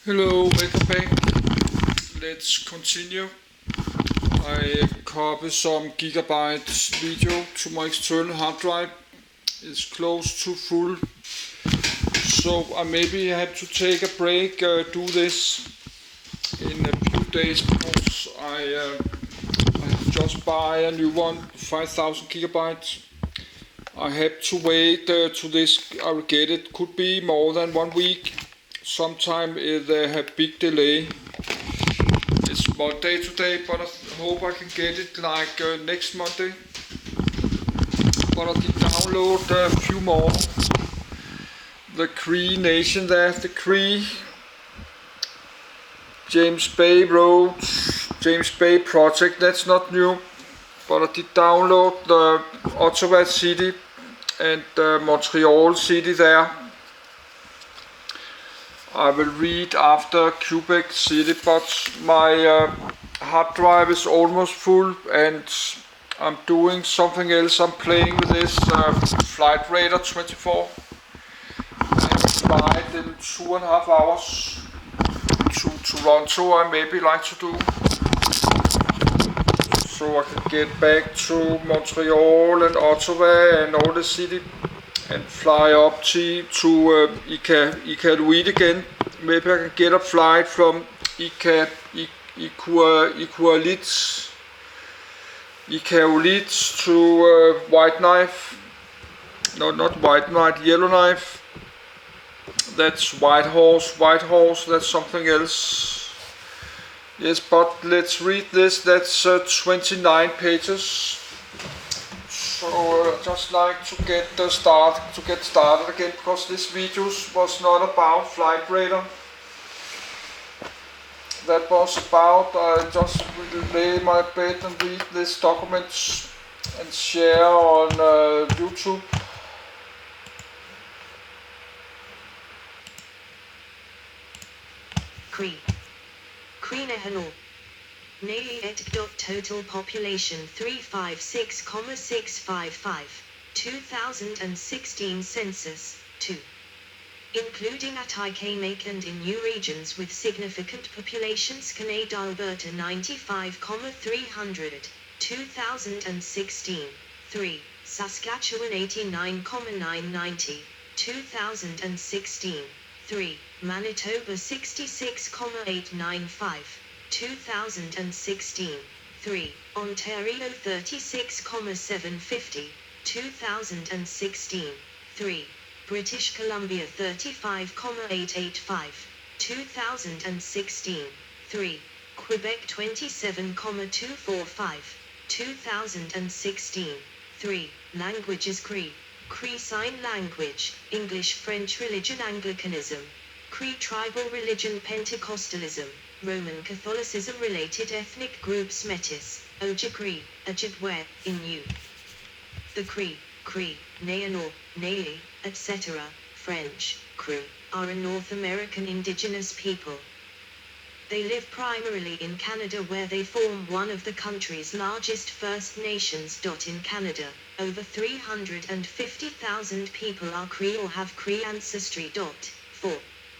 Hello, welcome back. Let's continue. I copy some gigabytes video to my external hard drive. It's close to full, so I maybe have to take a break, do this in a few days because I have just buy a new one, 5,000 gigabytes. I have to wait to this. I will get it. Could be more than 1 week. Sometime they have big delay. It's Monday today, but I hope I can get it like next Monday. But I did download a few more. The Cree Nation there, the Cree. James Bay Road, James Bay Project, that's not new. But I did download the Ottawa City and Montreal City there. I will read after Quebec City, but my hard drive is almost full and I'm doing something else. I'm playing with this Flight Radar 24 and flight in 2.5 hours to Toronto. I maybe like to do, so I can get back to Montreal and Ottawa and all the city and fly up to Iqaluit again. Maybe I can get a flight from Iqaluit to White Knife. No, not White Knife, Yellowknife. That's White Horse, that's something else. Yes, but let's read this. That's 29 pages. So just like to get started again, because this video was not about Flight Radar. That was about I just will lay in my bed and read this document and share on YouTube. Cree. Cree Nehano. Nali et. Total population 356,655. 2016 census 2. Including at Iqaluit and in new regions with significant populations. Canada, Alberta 95,300. 2016 3. Saskatchewan 89,990. 2016 3. Manitoba 66,895. 2016 3. Ontario 36,750. 2016 3. British Columbia 35,885. 2016 3. Quebec 27,245. 2016 3. Languages Cree. Cree Sign Language, English French Religion Anglicanism. Cree Tribal Religion Pentecostalism, Roman Catholicism Related Ethnic Groups Metis, Ojibwe, Ojibwe, Innu. The Cree, Nayanor, Nali, etc., French, Cree, are a North American indigenous people. They live primarily in Canada, where they form one of the country's largest First Nations. In Canada, over 350,000 people are Cree or have Cree ancestry. 4.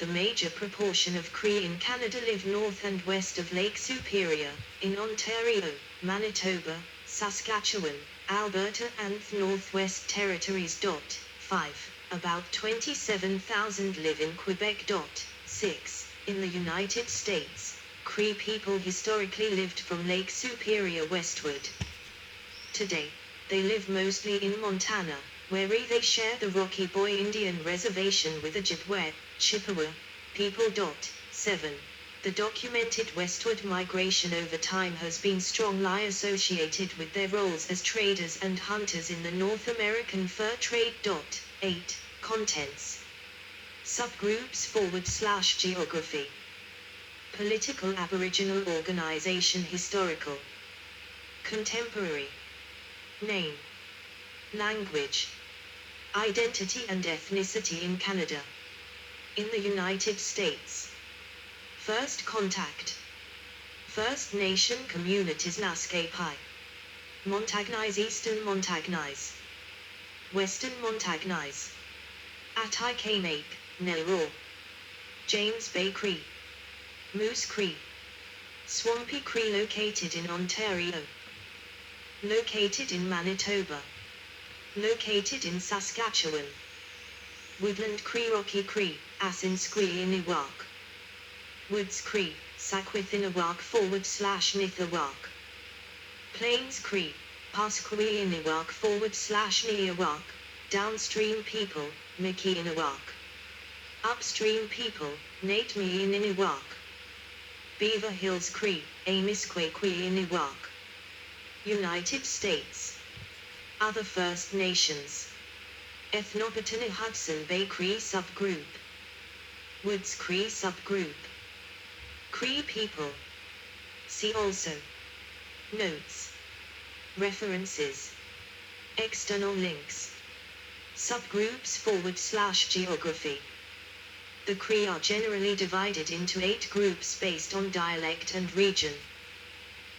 The major proportion of Cree in Canada live north and west of Lake Superior, in Ontario, Manitoba, Saskatchewan, Alberta and Northwest Territories. 5. About 27,000 live in Quebec. 6. In the United States, Cree people historically lived from Lake Superior westward. Today, they live mostly in Montana, where they share the Rocky Boy Indian Reservation with Ojibwe, Chippewa people. 7. The documented westward migration over time has been strongly associated with their roles as traders and hunters in the North American fur trade. 8. Contents. Subgroups / Geography. Political Aboriginal Organization. Historical. Contemporary. Name. Language. Identity and ethnicity in Canada. In the United States. First contact. First Nation communities. Naskapi. Montagnais, Eastern Montagnais, Western Montagnais. At Iqaluit, Nelro. James Bay Cree. Moose Cree. Swampy Cree located in Ontario. Located in Manitoba. Located in Saskatchewan. Woodland Cree, Rocky Cree, Assins Cree Iniwak. Woods Cree, Sakwithinawak /Nithawak. Plains Cree, Pasquee Iniwak /Niawak. Downstream people, Miki Inawak. Upstream people, Natemi Iniwak. Beaver Hills Cree, Amisque Iniwak. United States. Other First Nations. Ethnobotany Hudson Bay Cree subgroup. Woods Cree subgroup. Cree people. See also. Notes. References. External links. Subgroups /geography. The Cree are generally divided into 8 groups based on dialect and region.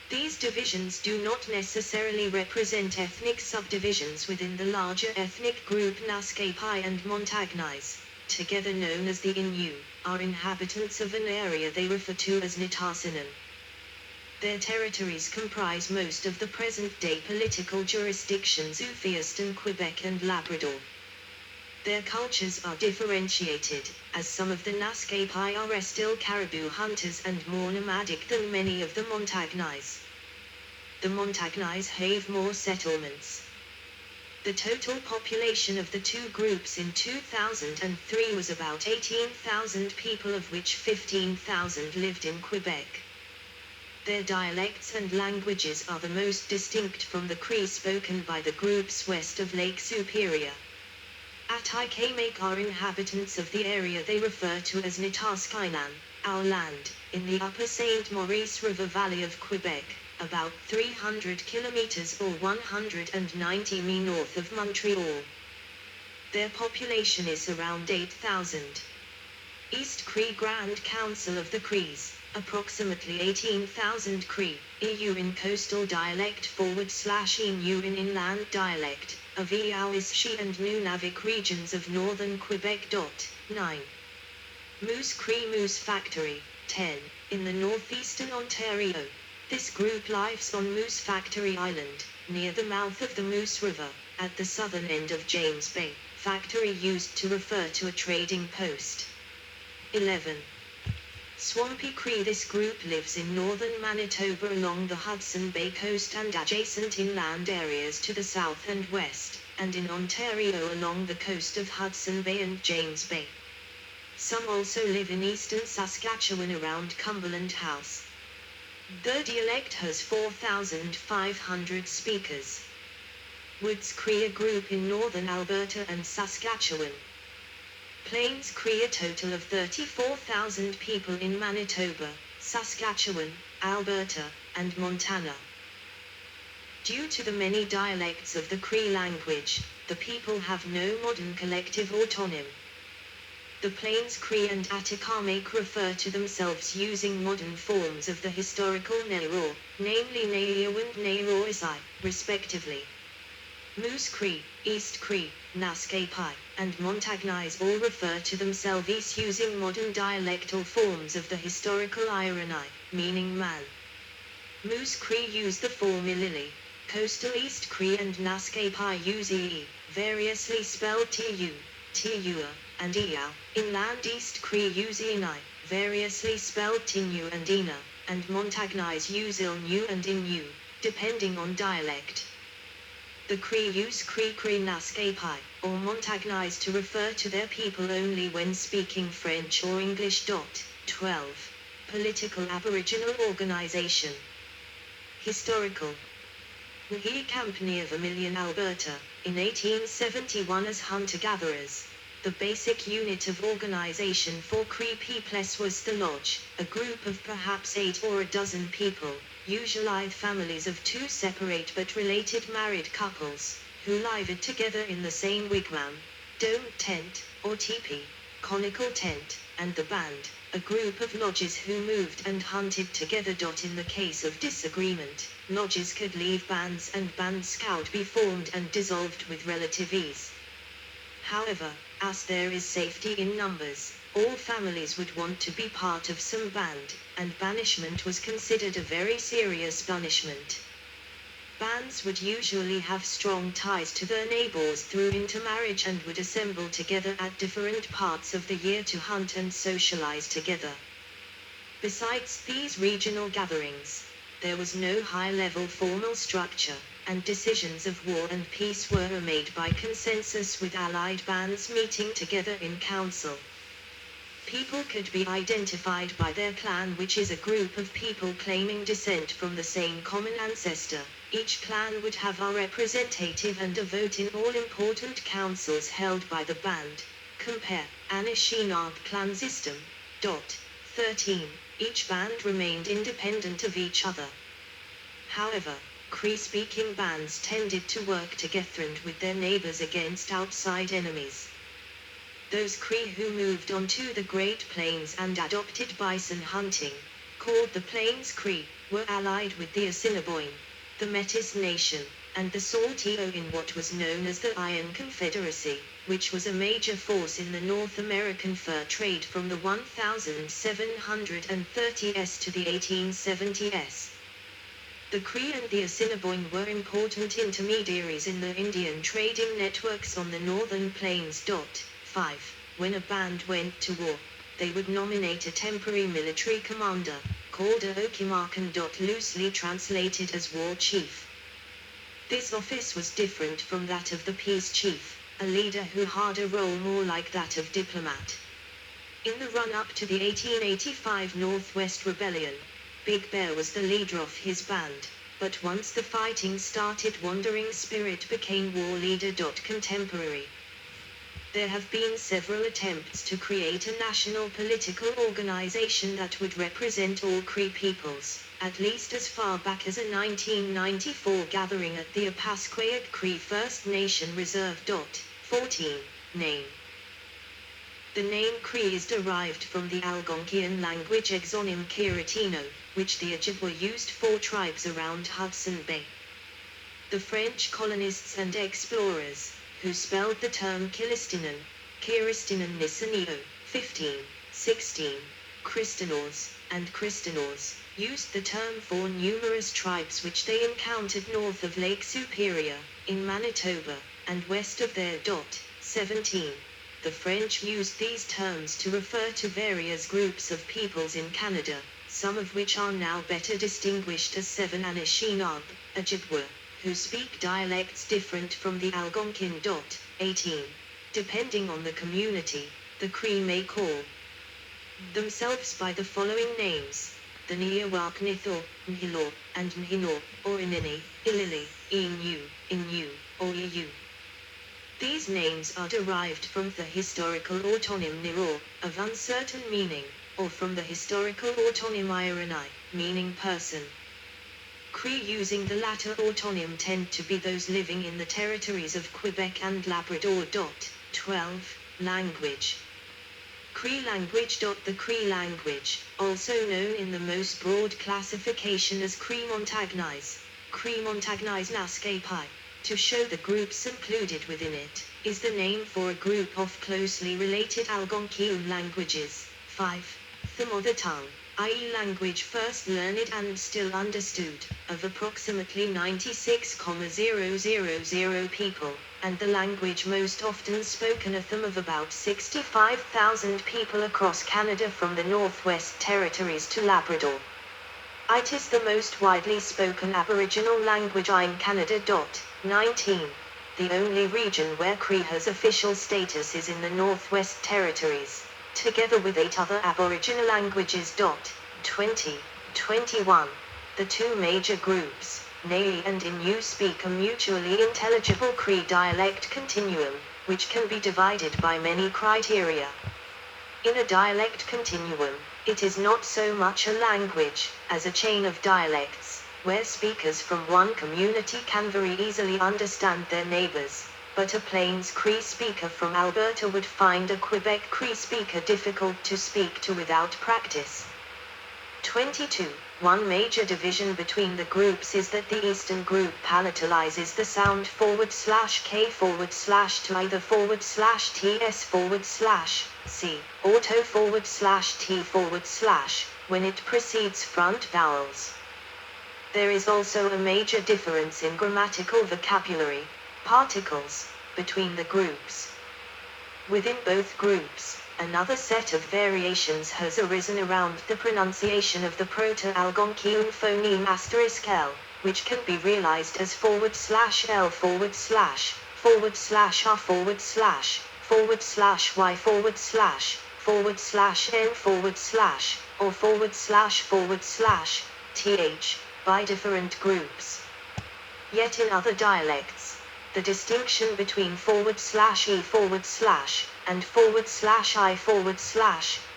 These divisions do not necessarily represent ethnic subdivisions within the larger ethnic group Naskapi and Montagnais, together known as the Innu, are inhabitants of an area they refer to as Nitassinan. Their territories comprise most of the present-day political jurisdictions Ouiastoun, Quebec and Labrador. Their cultures are differentiated, as some of the Naskapi are still caribou hunters and more nomadic than many of the Montagnais. The Montagnais have more settlements. The total population of the two groups in 2003 was about 18,000 people, of which 15,000 lived in Quebec. Their dialects and languages are the most distinct from the Cree spoken by the groups west of Lake Superior. Atikamek are inhabitants of the area they refer to as Nitaskinan, our land, in the upper St. Maurice River Valley of Quebec, about 300 kilometers or 190 mi north of Montreal. Their population is around 8,000. East Cree Grand Council of the Crees, approximately 18,000 Cree, EU in coastal dialect /Innu in inland dialect, of Iawishi and Nunavik regions of northern Quebec. 9. Moose Cree Moose Factory, 10, in the northeastern Ontario. This group lives on Moose Factory Island, near the mouth of the Moose River, at the southern end of James Bay, factory used to refer to a trading post. 11. Swampy Cree. This group lives in northern Manitoba along the Hudson Bay coast and adjacent inland areas to the south and west, and in Ontario along the coast of Hudson Bay and James Bay. Some also live in eastern Saskatchewan around Cumberland House. The dialect has 4,500 speakers. Woods Cree, a group in northern Alberta and Saskatchewan. Plains Cree, a total of 34,000 people in Manitoba, Saskatchewan, Alberta, and Montana. Due to the many dialects of the Cree language, the people have no modern collective autonym. The Plains Cree and Atikamek refer to themselves using modern forms of the historical Nairo, namely Naiyo and Nairo Isai, respectively. Moose Cree, East Cree, Naskapi, and Montagnais all refer to themselves using modern dialectal forms of the historical Ironai, meaning man. Moose Cree use the form Ilili. Coastal East Cree and Naskapi use E, variously spelled Tu, Tiua, and Iau. Inland East Cree use Inai, variously spelled Tinu and Ina, and Montagnais use Ilnu and Inu, depending on dialect. The Cree use Cree Naskapi, or Montagnais to refer to their people only when speaking French or English. 12. Political Aboriginal Organization. Historical. Nahi Company of Vermilion, Alberta, in 1871 as hunter-gatherers. The basic unit of organization for Cree peoples was the lodge, a group of perhaps 8 or a dozen people, usually families of 2 separate but related married couples, who lived together in the same wigwam, dome tent, or teepee, conical tent, and the band, a group of lodges who moved and hunted together. In the case of disagreement, lodges could leave bands and band scout be formed and dissolved with relative ease. However, as there is safety in numbers, All families would want to be part of some band, and banishment was considered a very serious punishment. Bands would usually have strong ties to their neighbors through intermarriage and would assemble together at different parts of the year to hunt and socialize together. Besides these regional gatherings, there was no high-level formal structure, and decisions of war and peace were made by consensus with allied bands meeting together in council. People could be identified by their clan, which is a group of people claiming descent from the same common ancestor. Each clan would have a representative and a vote in all important councils held by the band. Compare Anishinaabe clan system. 13. Each band remained independent of each other. However, Cree-speaking bands tended to work together with their neighbors against outside enemies. Those Cree who moved onto the Great Plains and adopted bison hunting, called the Plains Cree, were allied with the Assiniboine, the Metis Nation, and the Saltillo in what was known as the Iron Confederacy, which was a major force in the North American fur trade from the 1730s to the 1870s. The Cree and the Assiniboine were important intermediaries in the Indian trading networks on the northern plains. 5. When a band went to war, they would nominate a temporary military commander, called a Okimakan. Loosely translated as war chief. This office was different from that of the peace chief, a leader who had a role more like that of diplomat. In the run-up to the 1885 Northwest Rebellion, Big Bear was the leader of his band, but once the fighting started, Wandering Spirit became war leader. Contemporary. There have been several attempts to create a national political organization that would represent all Cree peoples, at least as far back as a 1994 gathering at the Apasquayuk Cree First Nation Reserve. 14. Name. The name Cree is derived from the Algonquian language exonym Kiritino, which the Ojibwe used for tribes around Hudson Bay. The French colonists and explorers, who spelled the term Kilistinan, Nisanio, 15, 16, Christinaws, and Christinaws, used the term for numerous tribes which they encountered north of Lake Superior, in Manitoba, and west of there. 17. The French used these terms to refer to various groups of peoples in Canada, some of which are now better distinguished as 7 Anishinaabe, Ojibwe, who speak dialects different from the Algonquin. 18. Depending on the community, the Cree may call themselves by the following names: the Niawaknitho, Nhilo, and Nhino, or Inini, Ilili, Inu, or Iyu. These names are derived from the historical autonym Niro, of uncertain meaning, or from the historical autonym Ironai, meaning person. Cree using the latter autonym tend to be those living in the territories of Quebec and Labrador. 12. Language. Cree language. The Cree language, also known in the most broad classification as Cree Montagnais Naskapai, to show the groups included within it, is the name for a group of closely related Algonquian languages. 5. The mother tongue, i.e. language first learned and still understood, of approximately 96,000 people, and the language most often spoken of about 65,000 people across Canada from the Northwest Territories to Labrador. It is the most widely spoken Aboriginal language in Canada. 19. The only region where Cree has official status is in the Northwest Territories, together with 8 other Aboriginal languages. 20. 21. The two major groups, Nayi and Innu, speak a mutually intelligible Cree dialect continuum, which can be divided by many criteria. In a dialect continuum, it is not so much a language, as a chain of dialects, where speakers from one community can very easily understand their neighbors, but a Plains Cree speaker from Alberta would find a Quebec Cree speaker difficult to speak to without practice. 22. One major division between the groups is that the Eastern group palatalizes the sound /K/to either /TS/C, auto /T/ when it precedes front vowels. There is also a major difference in grammatical vocabulary, particles, between the groups. Within both groups, another set of variations has arisen around the pronunciation of the Proto-Algonquian phoneme *L, which can be realized as /L//, /R//, /Y/, /N// /th, by different groups. Yet in other dialects, the distinction between /E/ and /I/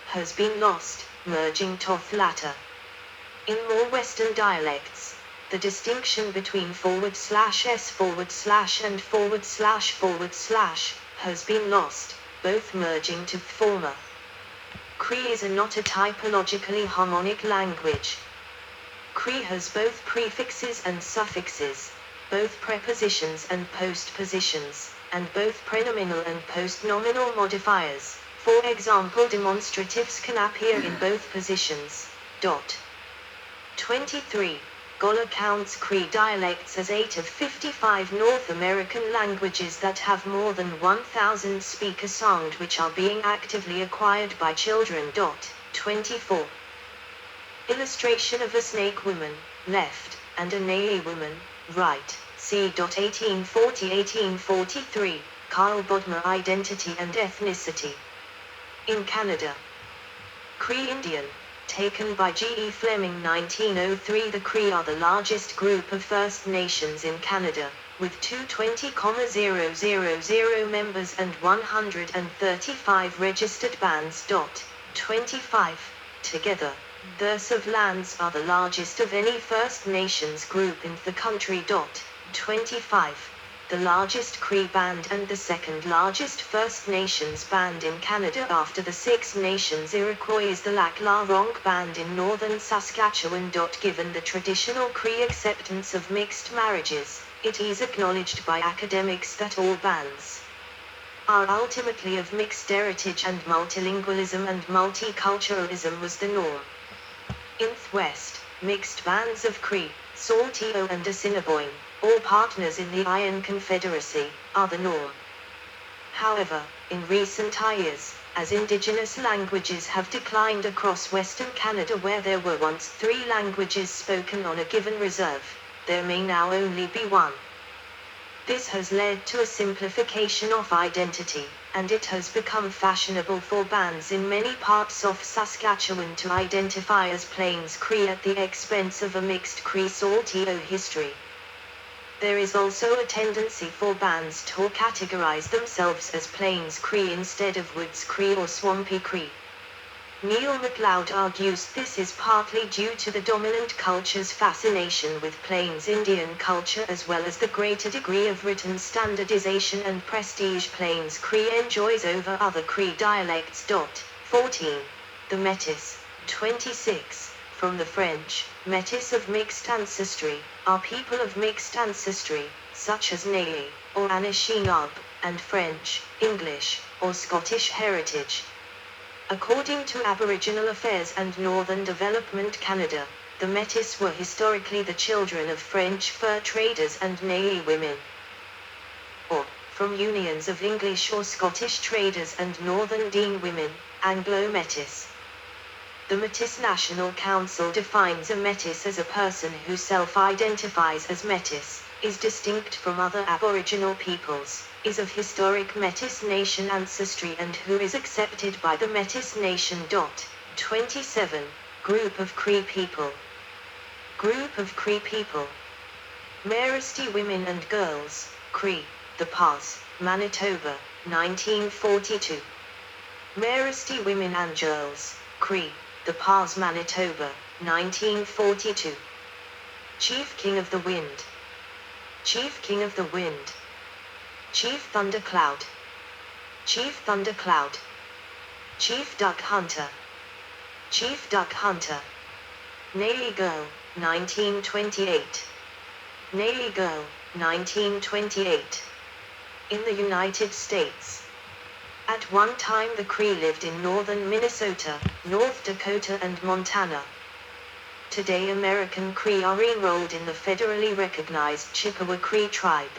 has been lost, merging to the latter. In more Western dialects, the distinction between /S/ and // has been lost, both merging to the former. Cree is not a typologically harmonic language. Cree has both prefixes and suffixes, both prepositions and postpositions, and both prenominal and postnominal modifiers. For example, demonstratives can appear in both positions. 23. Golla counts Cree dialects as 8 of 55 North American languages that have more than 1,000 speaker sound which are being actively acquired by children. 24. Illustration of a snake woman, left, and a Nae woman, right. C. 1840-1843, Carl Bodmer. Identity and Ethnicity. In Canada, Cree Indian, taken by G. E. Fleming 1903. The Cree are the largest group of First Nations in Canada, with 220,000 members and 135 registered bands. 25. Together, theirs of lands are the largest of any First Nations group in the country. 25. The largest Cree band and the second largest First Nations band in Canada after the Six Nations Iroquois is the Lac La Ronge Band in northern Saskatchewan. Given the traditional Cree acceptance of mixed marriages, it is acknowledged by academics that all bands are ultimately of mixed heritage, and multilingualism and multiculturalism was the norm. In the West, mixed bands of Cree, Salteo and Assiniboine, all partners in the Iron Confederacy, are the norm. However, in recent years, as Indigenous languages have declined across Western Canada where there were once 3 languages spoken on a given reserve, there may now only be 1. This has led to a simplification of identity, and it has become fashionable for bands in many parts of Saskatchewan to identify as Plains Cree at the expense of a mixed Cree-Salteo history. There is also a tendency for bands to categorize themselves as Plains Cree instead of Woods Cree or Swampy Cree. Neil MacLeod argues this is partly due to the dominant culture's fascination with Plains Indian culture as well as the greater degree of written standardization and prestige Plains Cree enjoys over other Cree dialects. 14. The Métis. 26. From the French, métis of mixed ancestry, are people of mixed ancestry, such as Nae, or Anishinaabe, and French, English, or Scottish heritage. According to Aboriginal Affairs and Northern Development Canada, the Métis were historically the children of French fur traders and Nae women, or, from unions of English or Scottish traders and Northern Dene women, Anglo-Métis. The Métis National Council defines a Métis as a person who self-identifies as Métis, is distinct from other Aboriginal peoples, is of historic Métis Nation ancestry and who is accepted by the Métis Nation. 27. Group of Cree people. Group of Cree people. Maresti women and girls, Cree, The Pas, Manitoba, 1942. Maresti women and girls, Cree, The Pas, Manitoba, 1942. Chief King of the Wind. Chief King of the Wind. Chief Thundercloud. Chief Thundercloud. Chief Duck Hunter. Chief Duck Hunter. Naligo, 1928. Naligo, 1928. In the United States. At one time the Cree lived in northern Minnesota, North Dakota and Montana. Today American Cree are enrolled in the federally recognized Chippewa Cree tribe.